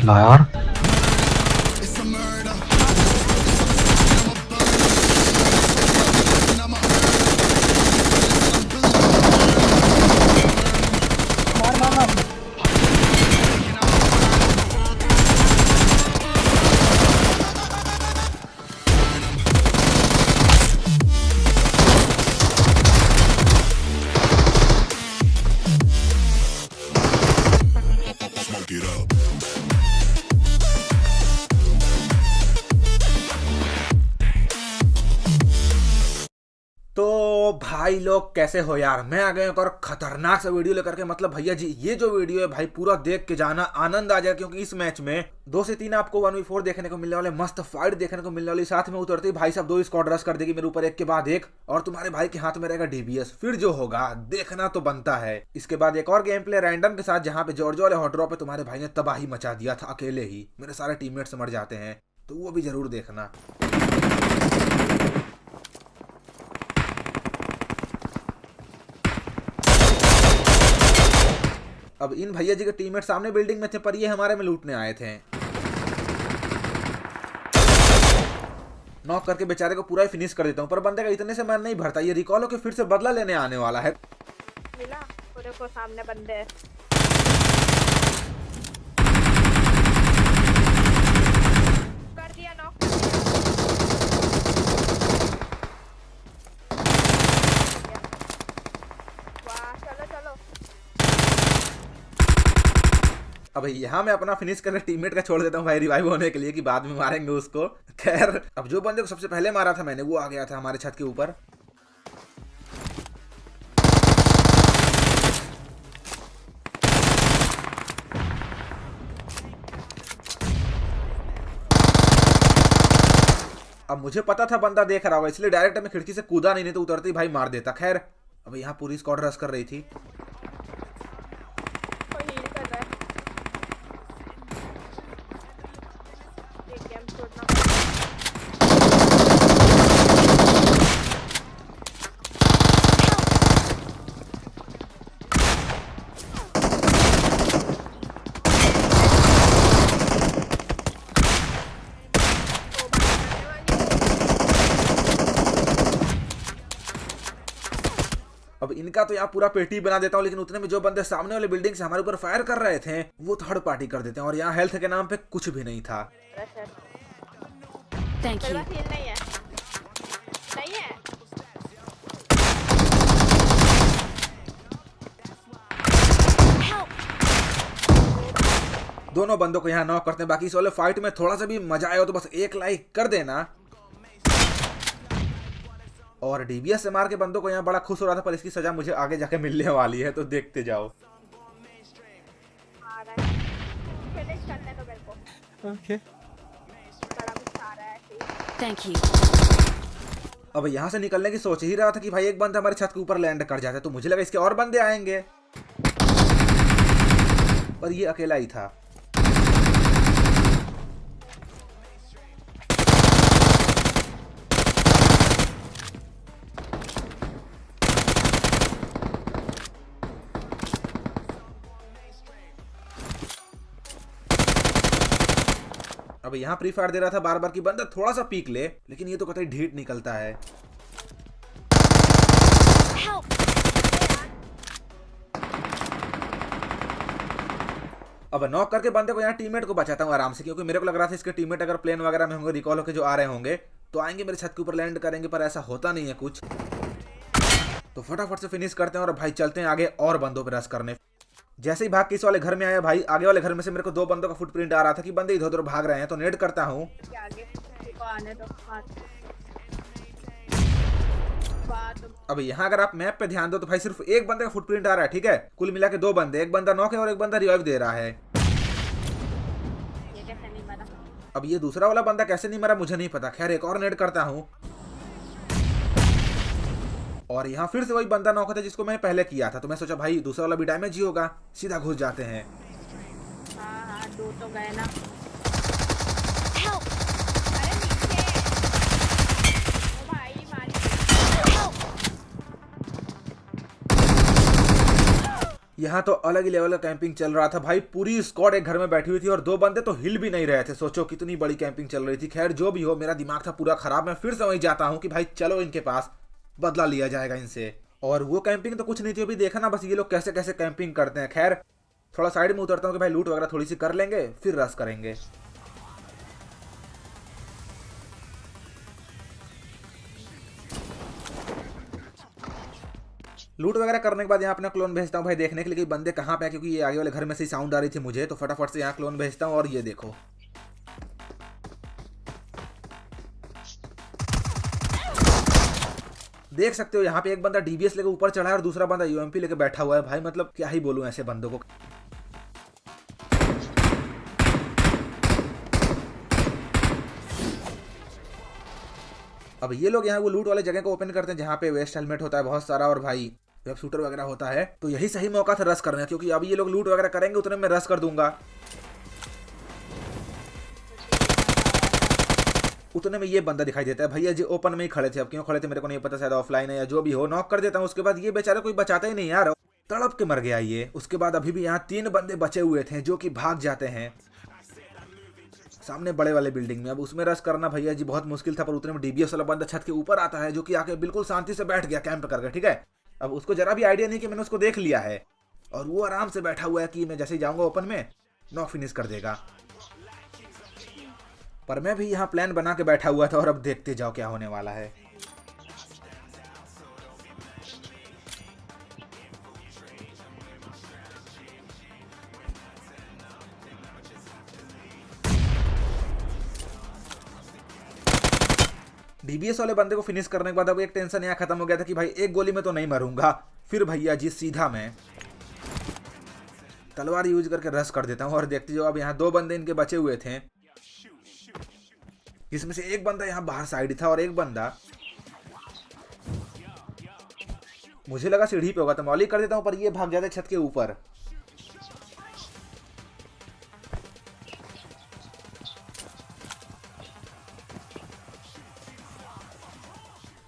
ला यार। मार मार मार। तो भाई लोग कैसे हो यार, मैं आ गया एक और खतरनाक सा वीडियो लेकर के। मतलब भैया जी ये जो वीडियो है भाई पूरा देख के जाना, आनंद आ जाएगा, क्योंकि इस मैच में 2 से 3 आपको 1v4 देखने को मिलने वाले, मस्त फाइट देखने को मिलने वाली। साथ में उतरते ही भाई साहब 2 स्क्वाड रश कर देगी मेरे ऊपर एक के बाद एक, और तुम्हारे भाई के हाथ में रहेगा डीबीएस। फिर जो होगा देखना तो बनता है। इसके बाद एक और गेम प्ले रैंडम के साथ, जहाँ पे जॉर्जो वाले हॉट ड्रॉप पे तुम्हारे भाई ने तबाही मचा दिया था अकेले ही, मेरे सारे टीममेट्स मर जाते हैं, तो वो भी जरूर देखना। अब इन भैया जी के टीममेट सामने बिल्डिंग में थे, पर ये हमारे में लूटने आए थे। नॉक करके बेचारे को पूरा ही फिनिश कर देता हूँ, पर बंदे का इतने से मन नहीं भरता। ये रिकॉल हो के फिर से बदला लेने आने वाला है। मिला पूरे को सामने बंदे हैं। कर दिया नॉक। वाह चलो चलो। अब यहाँ मैं अपना फिनिश करके टीममेट का छोड़ देता हूँ भाई, रिवाइव होने के लिए, कि बाद में मारेंगे उसको। खैर अब जो बंदे को सबसे पहले मारा था मैंने, वो आ गया था हमारे छत के ऊपर। अब मुझे पता था बंदा देख रहा होगा, इसलिए डायरेक्ट मैं खिड़की से कूदा नहीं तो उतरते ही भाई मार देता। खैर अब यहाँ पूरी स्क्वाड रश कर रही थी। कोई हील कर रहा है। ये गेम छोड़ना अब इनका तो यहाँ पूरा पेटी बना देता हूँ, लेकिन उतने में जो बंदे सामने वाले बिल्डिंग से हमारे ऊपर फायर कर रहे थे वो थर्ड पार्टी कर देते हैं, और यहाँ हेल्थ के नाम पे कुछ भी नहीं था। Thank मेरे you. पास हील नहीं है। नहीं है। दोनों बंदों को यहाँ नॉक करते हैं। बाकी इस वाले फाइट में थोड़ा सा भी मजा आया हो तो बस एक लाइक कर देना। और डीबीएस से मार के बंदों को यहाँ बड़ा खुश हो रहा था, पर इसकी सजा मुझे आगे जाके मिलने वाली है, तो देखते जाओ। आ रहा है। फिनिश करने दो मेरे को। ओके। बड़ा कुछ आ रहा है ऐसे ही। Thank you. अब यहाँ से निकलने की सोच ही रहा था कि भाई एक बंदा हमारे छत के ऊपर लैंड कर जाता है, तो मुझे लगा इसके और बंदे आएंगे, पर ये अकेला ही था। अब यहाँ प्री फायर दे रहा था बार बार कि बंदा थोड़ा सा पीक ले, लेकिन ये तो कतई ढीठ निकलता है। Help! अब नॉक करके बंदे को यहाँ टीममेट को बचाता हूँ आराम से, क्योंकि मेरे को लग रहा था इसके टीममेट अगर प्लेन वगैरह में होंगे, रिकॉल होकर जो आ रहे होंगे, तो आएंगे मेरे छत के ऊपर लैंड करेंगे, पर ऐसा होता नहीं है कुछ। तो फटाफट से फिनिश करते हैं और भाई चलते हैं आगे और बंदों पे रश करने। जैसे ही भाग के इस वाले घर में आया भाई, आगे वाले घर में से मेरे को 2 बंदों का फुटप्रिंट आ रहा था कि बंदे इधर उधर भाग रहे हैं, तो नेट करता हूँ। क्या आगे को आने दो। बात अब यहाँ अगर आप मैप पे ध्यान दो तो भाई सिर्फ एक बंदे का फुटप्रिंट आ रहा है, ठीक है। कुल मिला के 2 बंदे, एक बंदा नॉक है और एक बंदा रिवाइव दे रहा है। ये कैसे नहीं मरा? अब ये दूसरा वाला बंदा कैसे नहीं मरा मुझे नहीं पता। खैर एक और नेट करता हूँ, और यहाँ फिर से वही बंदा नॉक था जिसको मैं पहले किया था, तो मैं सोचा भाई दूसरा वाला भी डैमेज ही होगा, सीधा घुस जाते हैं। हाँ हाँ 2 तो गए ना। Help! अरे नीचे। ओ भाई मारी। Help! यहाँ तो अलग ही लेवल का कैंपिंग चल रहा था भाई। पूरी स्क्वाड एक घर में बैठी हुई थी और 2 बंदे तो हिल भी नहीं रहे थे। सोचो कितनी बड़ी कैंपिंग चल रही थी। खैर जो भी हो, मेरा दिमाग था पूरा खराब। मैं फिर से वहीं जाता हूँ कि भाई चलो इनके पास बदला लिया जाएगा इनसे। और वो कैंपिंग तो कुछ नहीं थी, अभी देखा ना बस ये लोग कैसे कैसे कैंपिंग करते हैं। खैर थोड़ा साइड में उतरता हूँ कि भाई लूट वगैरह थोड़ी सी कर लेंगे, फिर रश करेंगे। लूट वगैरह करने के बाद यहाँ अपना क्लोन भेजता हूँ भाई देखने के लिए कि बंदे कहाँ पे है, क्योंकि ये आगे वाले घर में से ही साउंड आ रही थी मुझे। तो फटाफट से यहाँ क्लोन भेजता हूँ और ये देखो देख सकते हो यहाँ पे एक बंदा डीबीएस लेके ऊपर चढ़ा है और दूसरा बंदा यूएमपी लेके बैठा हुआ है। भाई मतलब क्या ही बोलूं ऐसे बंदों को। अब ये लोग यहाँ वो लूट वाले जगह को ओपन करते हैं जहाँ पे वेस्ट हेलमेट होता है बहुत सारा और भाई वेब शूटर वगैरह होता है। तो यही सही मौका था रश करने, क्योंकि अब ये लोग लूट वगैरह करेंगे उतने में रश कर दूंगा। उतने में ये बंदा दिखाई देता है। भैया जी ओपन में ही खड़े थे। अब क्यों खड़े थे मेरे को नहीं पता, शायद ऑफलाइन है या जो भी हो। नॉक कर देता हूँ, उसके बाद ये बेचारे कोई बचाता ही नहीं यार, तड़प के मर गया ये। उसके बाद अभी भी यहाँ 3 बंदे बचे हुए थे जो कि भाग जाते हैं सामने बड़े वाले बिल्डिंग में। अब उसमें रश करना भैया जी बहुत मुश्किल था, पर उतने में डीबीएस वाला बंदा छत के ऊपर आता है जो कि आके बिल्कुल शांति से बैठ गया कैंप करके। ठीक है, अब उसको जरा भी आइडिया नहीं कि मैंने उसको देख लिया है और वो आराम से बैठा हुआ है कि मैं जैसे ही जाऊंगा ओपन में नॉक फिनिश कर देगा। पर मैं भी यहाँ प्लान बना के बैठा हुआ था और अब देखते जाओ क्या होने वाला है। डीबीएस वाले बंदे को फिनिश करने के बाद अब एक टेंशन यहाँ खत्म हो गया था कि भाई एक गोली में तो नहीं मरूंगा। फिर भैया जी सीधा मैं तलवार यूज करके रश कर देता हूँ और देखते जाओ। अब यहाँ 2 बंदे इनके बचे हुए थे, जिसमें से एक बंदा यहाँ बाहर साइड था और एक बंदा मुझे लगा सीढ़ी पे होगा तो मौली कर देता हूँ, पर ये भाग जाते छत के ऊपर।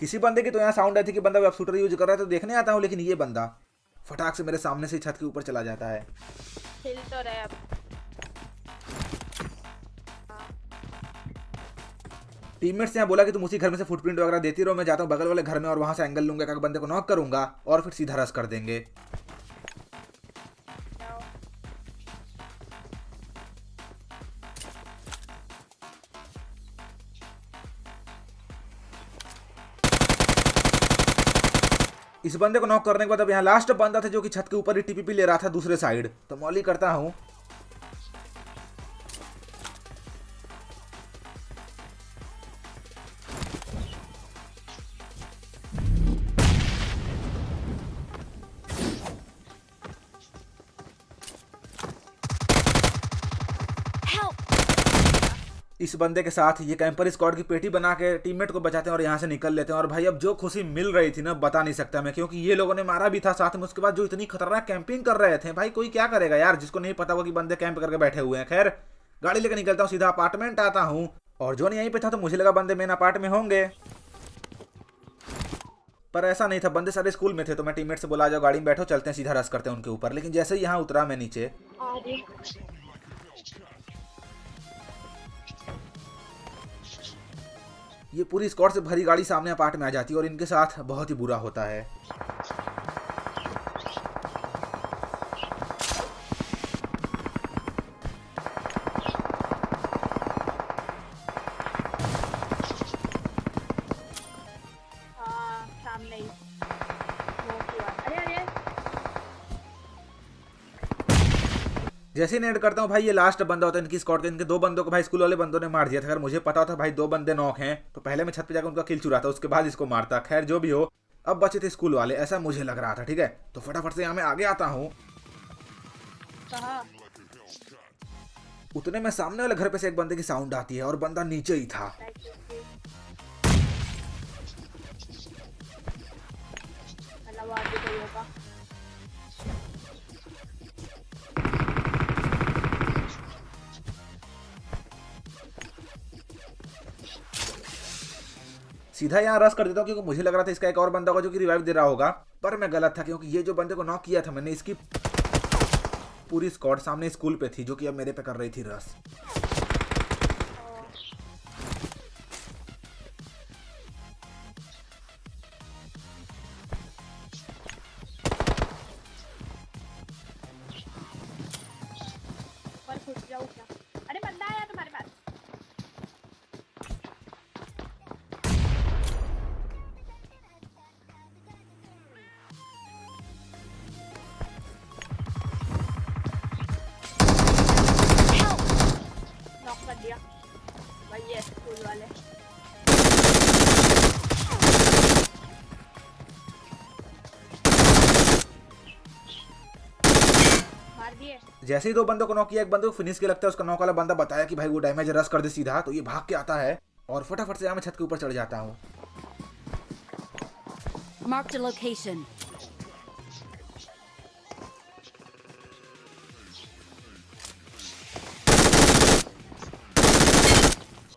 किसी बंदे की तो यहाँ साउंड आई थी कि बंदा वेब शूटर यूज कर रहा है, तो देखने आता हूँ, लेकिन ये बंदा फटाक से मेरे सामने से छत के ऊपर चला जाता है। हिल तो रहा है अब। टीममेट्स ने बोला कि तुम उसी घर में से फुटप्रिंट वगैरह देती रहो, मैं जाता हूँ बगल वाले घर में और वहां से एंगल लूंगा, एक बंदे को नॉक करूंगा और फिर सीधा रश कर देंगे। इस बंदे को नॉक करने के बाद अब यहाँ लास्ट बंदा था जो कि छत के ऊपर ही टीपीपी ले रहा था दूसरे साइड, तो मौली करता हूँ। इस बंदे के साथ ये कैंपर स्क्वाड की पेटी बना के टीममेट को बचाते हैं और यहाँ से निकल लेते हैं। और भाई अब जो खुशी मिल रही थी ना बता नहीं सकता मैं, क्योंकि ये लोगों ने मारा भी था साथ में। उसके बाद जो इतनी खतरनाक कैंपिंग कर रहे थे, भाई कोई क्या करेगा यार जिसको नहीं पता होगा कि बंदे कैंप करके बैठे हुए हैं। खैर गाड़ी लेकर निकलता हूँ, सीधा अपार्टमेंट आता हूँ और जो नहीं यहीं पे था तो मुझे लगा बंदे मेन अपार्ट में होंगे, पर ऐसा नहीं था। बंदे सारे स्कूल में थे, तो मैं टीममेट से बोला जाओ गाड़ी में बैठो चलते हैं, सीधा रश करते हैं उनके ऊपर। लेकिन जैसे ही यहाँ उतरा मैं नीचे, ये पूरी स्क्वाड से भरी गाड़ी सामने अपार्ट में आ जाती है और इनके साथ बहुत ही बुरा होता है। सामने ही अरे अरे जैसे ही नेट करता हूँ भाई ये लास्ट बंदा होता है इनकी स्क्वाड के। इनके 2 बंदों को भाई स्कूल वाले बंदों ने मार दिया था। अगर मुझे पता होता भाई 2 बंदे नॉक हैं तो पहले मैं छत पे जाकर उनका किल चुराता, उसके बाद इसको मारता। खैर जो भी हो, अब बचे थे स्कूल वाले, ऐसा मुझे लग रहा था। ठीक है, तो फटाफट से यहाँ मैं आगे आता हूँ। उतने में सामने वाले घर पे से एक बंदे की साउंड आती है और बंदा नीचे ही था। सीधा यहाँ रश कर देता हूँ, क्योंकि मुझे लग रहा था इसका एक और बंदा होगा जो कि रिवाइव दे रहा होगा, पर मैं गलत था। क्योंकि ये जो बंदे को नॉक किया था मैंने, इसकी पूरी स्क्वाड सामने स्कूल पे थी जो कि अब मेरे पे कर रही थी रस। और खुश जाऊँ क्या? अरे बंदा आया तुम्हारे पास। Help! नॉक कर दिया भाई ये स्कूल वाले। मार दिए। जैसे ही 2 बंदों को नॉक किया, एक बंदे को फिनिश किया, लगता है उसका नॉक वाला बंदा बताया कि भाई वो डैमेज रश कर दे सीधा, तो ये भाग के आता है और फटाफट से यहाँ मैं छत के ऊपर चढ़ जाता हूँ। Marked a location.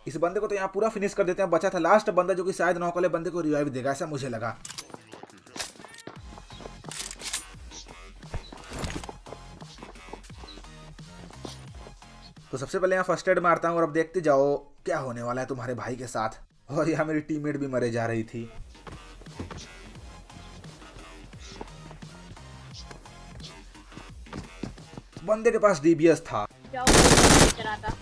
इस बंदे को तो यहाँ पूरा फिनिश कर देते हैं। बचा था लास्ट बंदा जो कि शायद नॉक वाले बंदे को रिवाइव देगा, ऐसा मुझे लगा। तो सबसे पहले यहाँ फर्स्ट एड मारता हूँ और अब देखते जाओ क्या होने वाला है तुम्हारे भाई के साथ। और यहाँ मेरी टीममेट भी मरे जा रही थी। बंदे के पास डीबीएस था। जाओ चला था।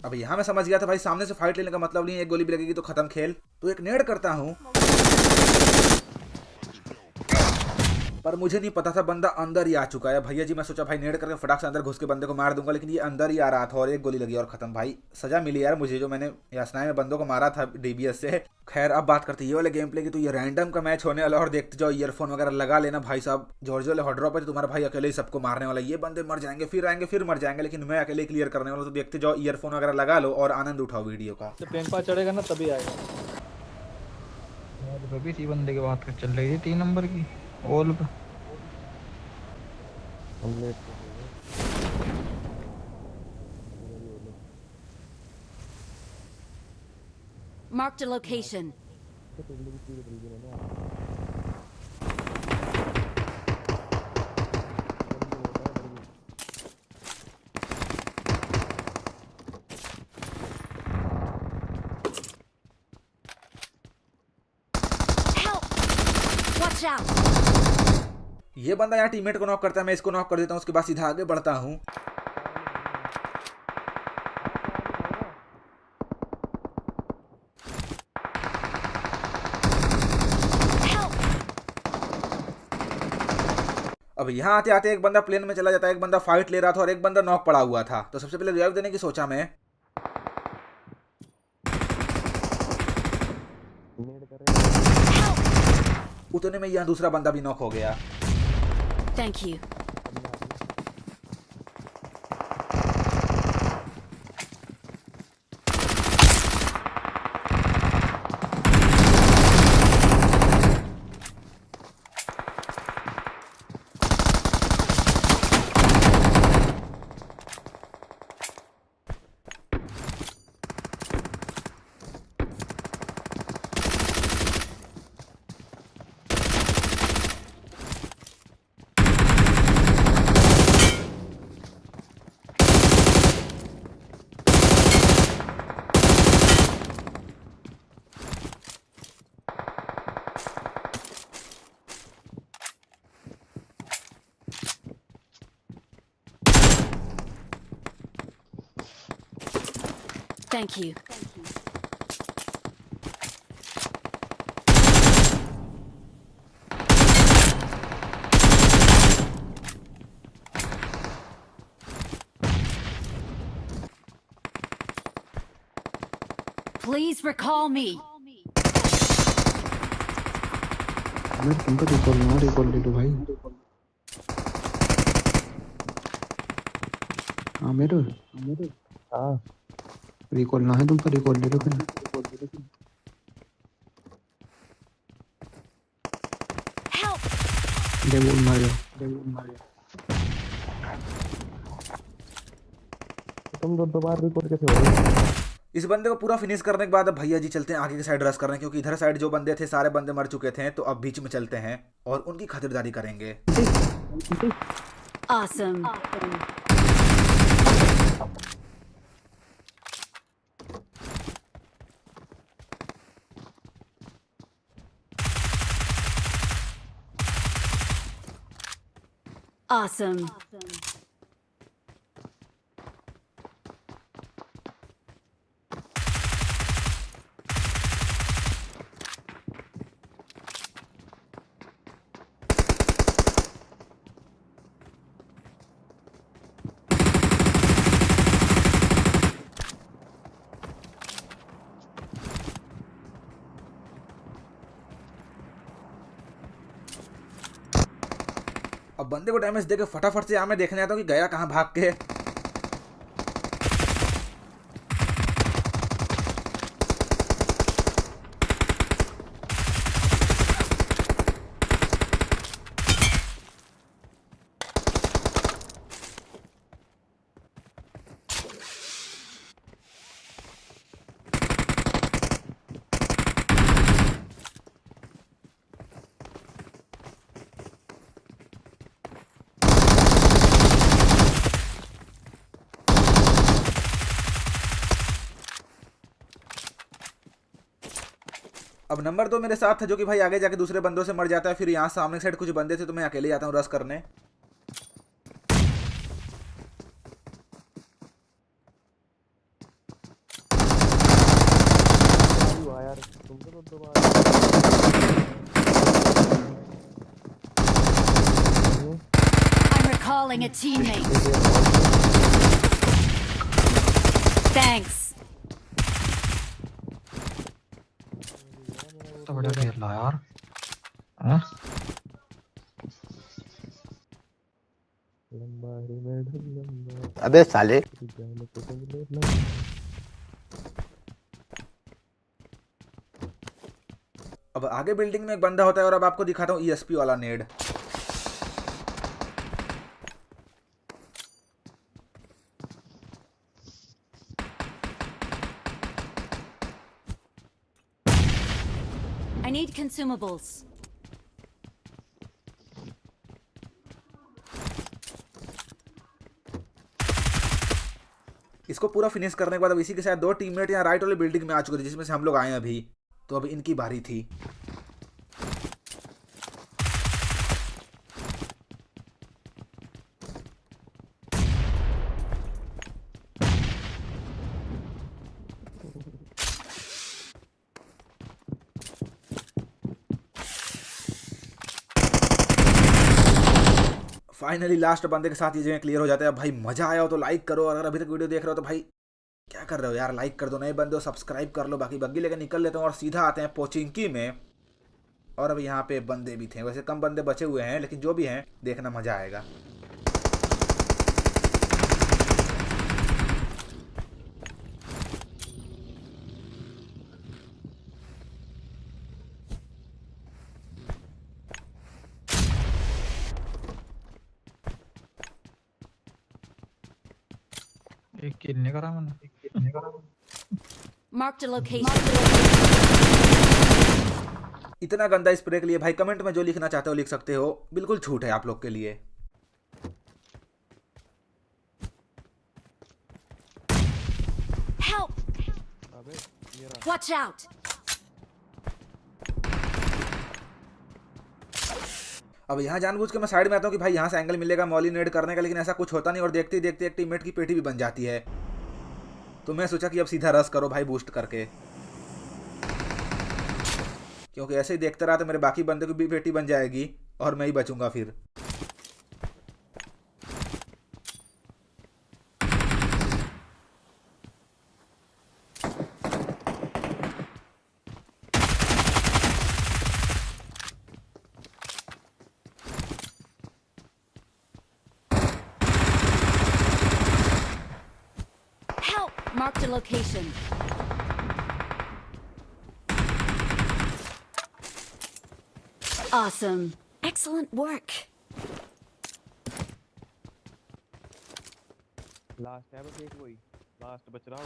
अब यहाँ मैं समझ गया था भाई सामने से फाइट लेने का मतलब नहीं है एक गोली भी लगेगी तो खत्म खेल। तो एक नेड करता हूँ, पर मुझे नहीं पता था बंदा अंदर ही आ चुका है। भैया जी मैं सोचा भाई नेड करके फटाक से अंदर घुस के बंदे को मार दूंगा, लेकिन ये अंदर ही आ रहा था और एक गोली लगी और खत्म। भाई सजा मिली यार मुझे, जो मैंने यासनाई में बंदों को मारा था डीबीएस से। खैर अब बात करते हैं ये वाले गेम प्ले की। तो ये रैंडम का मैच होने वाला है और देखते जाओ ईयरफोन वगैरह लगा लेना भाई साहब। जॉर्जियो वाले हॉट ड्रॉप है तो तुम्हारा भाई अकेले ही सबको मारने वाला है। ये बंदे मर जाएंगे फिर आएंगे फिर मर जाएंगे, लेकिन मैं अकेले क्लियर करने वाला हूं। तो देखते जाओ ईयरफोन वगैरह लगा लो और आनंद उठाओ वीडियो का। जब पेन पास चढ़ेगा ना तभी आएगा। यार अभी इसी बंदे की बात चल रही थी 3 नंबर की ओल पे। Marked a location. Help! Watch out! ये बंदा यहाँ टीममेट को नॉक करता है, मैं इसको नॉक कर देता हूँ, उसके बाद सीधा आगे बढ़ता हूँ। Help! अब यहाँ आते आते एक बंदा प्लेन में चला जाता है, एक बंदा फाइट ले रहा था और एक बंदा नॉक पड़ा हुआ था। तो सबसे पहले रिवाइव देने की सोचा मैं। उतने में यहाँ दूसरा बंदा भी नॉक हो गया। Thank you. Thank you. Please recall me. मैं तुमको रिकॉल ले लो भाई। हाँ मेरे हाँ रिकॉल ना है तुमको, रिकॉल ले लो फिर। Help! डेवल मारो तुम दो बार रिकॉल कैसे हो गए? इस बंदे को पूरा फिनिश करने के बाद अब भैया जी चलते हैं आगे की साइड रश करने, क्योंकि इधर साइड जो बंदे थे सारे बंदे मर चुके थे। तो अब बीच में चलते हैं और उनकी खातिरदारी करेंगे। Awesome. Awesome. अब बंदे को डैमेज देके फटाफट से यहाँ मैं देखने आता हूँ कि गया कहाँ भाग के। अब नंबर 2 मेरे साथ था, जो कि भाई आगे जाके दूसरे बंदों से मर जाता है। फिर यहाँ सामने साइड कुछ बंदे थे तो मैं अकेले जाता हूँ रश करने। I'm recalling a teammate. Thanks. तो बढ़िया खेल रहा यार। हाँ? अबे साले। अब आगे बिल्डिंग में एक बंदा होता है और अब आपको दिखाता हूँ ESP वाला नेड। I need consumables. इसको पूरा फिनिश करने के बाद अब इसी के साथ 2 टीममेट यहाँ राइट वाली बिल्डिंग में आ चुके थे जिसमें से हम लोग आए अभी। तो अब इनकी बारी थी। फाइनली लास्ट बंदे के साथ ये जगह क्लियर हो जाता है। भाई मजा आया हो तो लाइक करो, और अगर अभी तक वीडियो देख रहे हो तो भाई क्या कर रहे हो यार, लाइक कर दो। नए बंदे हो सब्सक्राइब कर लो। बाकी बग्गी लेकर निकल लेते हैं और सीधा आते हैं पोचिंकी में। और अब यहाँ पे बंदे भी थे, वैसे कम बंदे बचे हुए हैं लेकिन जो भी हैं देखना मजा आएगा। एक किल नहीं करा मैंने। Marked a location. इतना गंदा स्प्रे के लिए भाई कमेंट में जो लिखना चाहते हो लिख सकते हो, बिल्कुल छूट है आप लोग के लिए। Help! Watch out! अब यहाँ जानबूझ के मैं साइड में आता हूँ कि भाई यहाँ से एंगल मिलेगा मॉली नेड करने का, लेकिन ऐसा कुछ होता नहीं और देखते ही देखते एक टीममेट की पेटी भी बन जाती है। तो मैं सोचा कि अब सीधा रश करो भाई बूस्ट करके, क्योंकि ऐसे ही देखते रहा तो मेरे बाकी बंदे की भी पेटी बन जाएगी और मैं ही बचूंगा फिर। Marked a location. Awesome. Excellent work. Last है बस एक वही लास्ट बच रहा हो।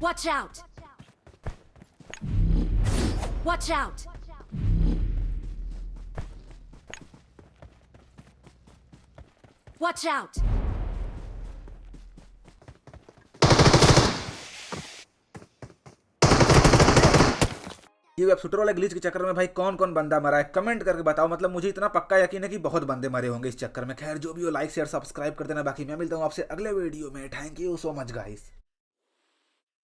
Watch out! Watch out! Watch out! ये वेब शूटर वाले ग्लिच के चक्कर में भाई कौन कौन बंदा मरा है कमेंट करके बताओ। मतलब मुझे इतना पक्का यकीन है कि बहुत बंदे मरे होंगे इस चक्कर में। खैर जो भी हो, लाइक शेयर सब्सक्राइब कर देना। बाकी मैं मिलता हूँ आपसे अगले वीडियो में। Thank you so much guys.